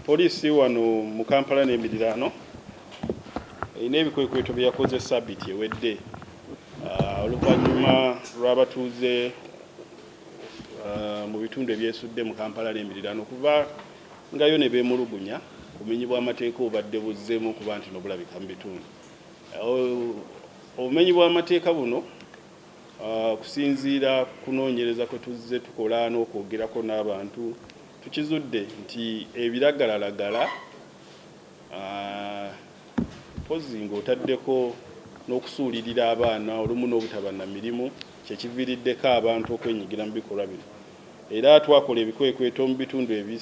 Poliisi wano mu Kampala n'emiriraano erina ebikwekweto bye yakoze sabbiiti ewedde oluvannyuma lw'abatuuze mu bitundu ebyesudde mu Kampala n'emiriraano kuva ngayo ne beemulugunya obumenyi bw'amateeka obadde buzzeemu okuba nti nobulabika mu bitundu. Obumenyi bw'amateeka buno kusinziira kunoonyereza kwe tuzze tukola n'okwogerako n'abantu tukizudde nti ebiragalalagala pozi ng'otaddeko n'okusuulirira abaana olumu n'obutaba na mirimu kyekiviiriddeko abantu okwenyigira mu bikolwa bino. Era twakola ebikwekweto mu bitundu ebyo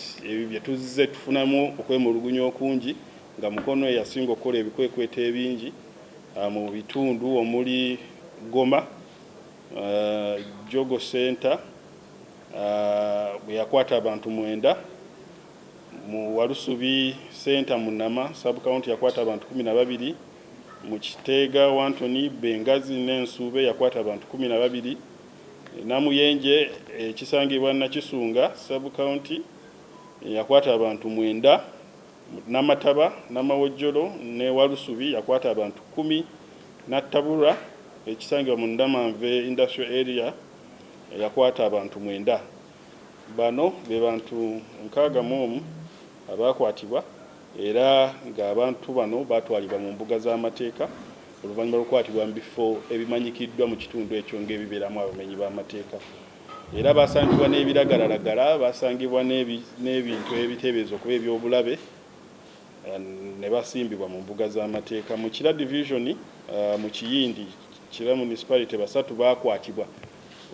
bye tuzze tufunamu okwemulugunya okungi nga Mukono yasinga okukola ebikwekweto ebingi mu bitundu omuli Goma, Jogo Center bwe yakwata abantu 9, mu Walusubi Center mu Nama sub-county yakwata abantu 12, mu Kiteega Wantoni Bengazi n'Ensuube yakwata abantu 12, Namuyenje ekisangibwa Nakisunga sub-county yakwata abantu 9, Namataba Namawojjolo ne Walusubi yakwata abantu 10, Nattabura ekisangibwa mu Ndamanve industrial area yakwata abantu 9. Bano be bantu 61 abakwatibwa era ng'abantu bano batwalibwa mu mbuga z'amateeka oluvannyuma lw'okukwatibwa mu bifo ebimanyikiddwa mu kitundu ekyo ng'ebibeeramu abamenyi b'amateeka. Era basangibwa n'ebiragalalagala, basangibwa n'ebintu ebiteebeeza okuba ebyobulabe ne basimbibwa mu mbuga z'amateeka. Mu Kira division mu Kiyindi Kira municipality 3 bakwatibwa.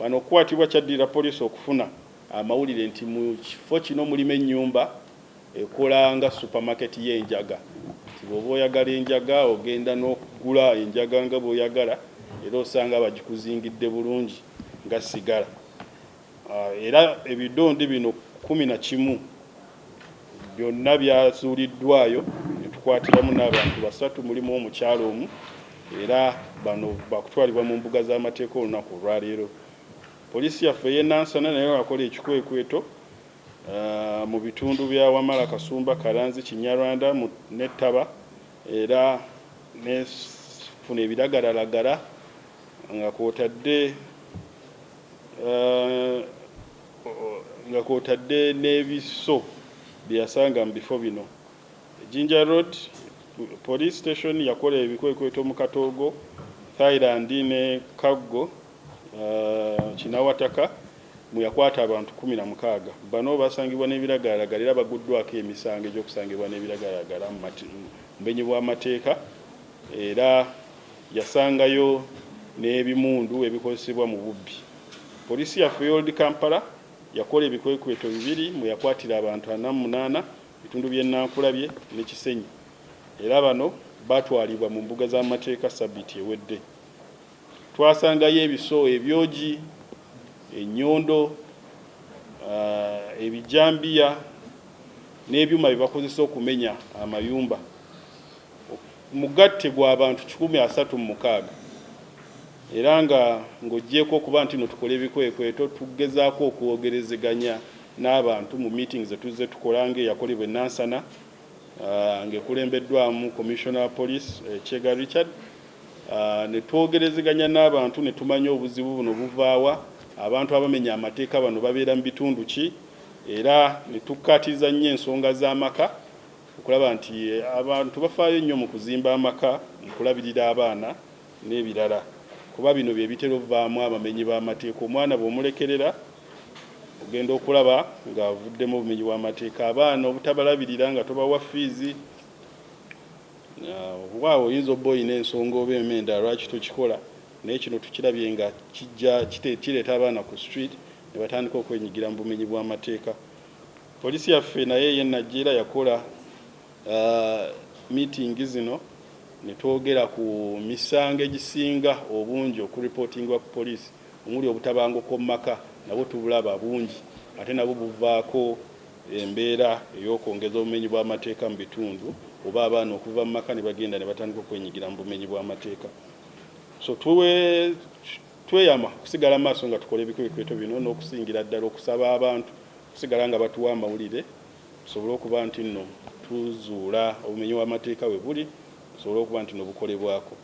Wano okukwatibwa kyaddirira poliisi okufuna amawulire nti mu kifo kino mulimu ennyumba ekola nga supermarket y'enjaga. Bw'oba oyagala enjaga ogenda n'okugula enjaga nga bw'oyagala era osanga bagikuzingidde bulungi nga sigala. Era ebidondi bino 11 byonna byasuuliddwayo ne tukwatiramu n'abantu 3 mulimu omukyalo omu era bano bakutwalibwa mu mbuga z'amateeka olunaku olwaleero. Poliisi yaffe y'e Nansana nayo yakola ekikwekweto mu bitundu bya Wamala, Kasumba, Kalanzi, Kinyarwanda n'Ettaba era nefuna ebiragalalagala nga kwotadde n'ebiso bye yasanga mu bifo bino. Jinja Road Police Station yakola ebikwekweto mu Katoogo, Thailand ne Kaggo Kinawataka mu yakwata abantu 16. Bano basangibwa n'ebiragalalagala era baguddwako emisango egy'okusangibwa n'ebiragalalagala mu bumenyi bw'amateeka era yasangayo n'ebimundu ebikozesebwa mu bubbi. Poliisi yaffe y'Old Kampala yakola ebikwekweto 2 mu yakwatira abantu 48 bitundu by'e Nankulabye ne Kisenyi era bano batwalibwa mu mbuga z'amateeka sabbiiti ewedde. Twasangayo ebiso ebyogi, ennyondo, ebijambiya n'ebyuma bye bakozesa okumenya amayumba. Mugatte gw'abantu 136 era nga ng'oggyeko okuba nti no tukola ebikwekweto tugezaako okwogerezeganya n'abantu mu meetings zetuzze tukola ng'eyakolebwa e Nansana ng'ekulembeddwamu Commissioner wa Police Chega Richard. Ne twogerezeganya n'abantu ne tumanya obuzibu buno buvaawa, abantu abamenya amateeka bano babeera mu bitundu ki, era ne tukkatiriza nnyo ensonga z'amaka okulaba nti abantu bafaayo nnyo mu kuzimba amaka, mu kulabirira abaana n'ebirala. Kuba bino bye bitera ovaamu abamenyi b'amateeka. Omwana bw'omulekerera ogenda okulaba ng'avuddemu obumenyi bw'amateeka. Abaana obutabalabirira nga tobawa fiizi waawo oyinza obba olina ensonga oba emenda lwaki tokikola, naye kino tukirabye nga kireeta abaana ku street ne batandika okwenyigira mu bumenyi bw'amateeka. Poliisi yaffe naye y'enajjeera yakola meeting zino ne twogera ku misango egisinga obungi okuripootingwa ku poliisi omuli obutabanguko mu maka nabwo tubulaba bungi ate nabwo buvaako embeera ey'okwongeza obumenyi bw'amateeka mu bitundu oba abaana okuva mu maka ne bagenda ne batandika okwenyigira mu bumenyi bw'amateeka. So tweyama kusigala maaso nga tukola ebikwekweto bino n'okusingira ddala okusaba abantu kusigala nga batuwa amawulire tusobole okuba nti nno tuzuula obumenyi bw'amateeka we buli, tusobole okuba nti nno bukolebwako.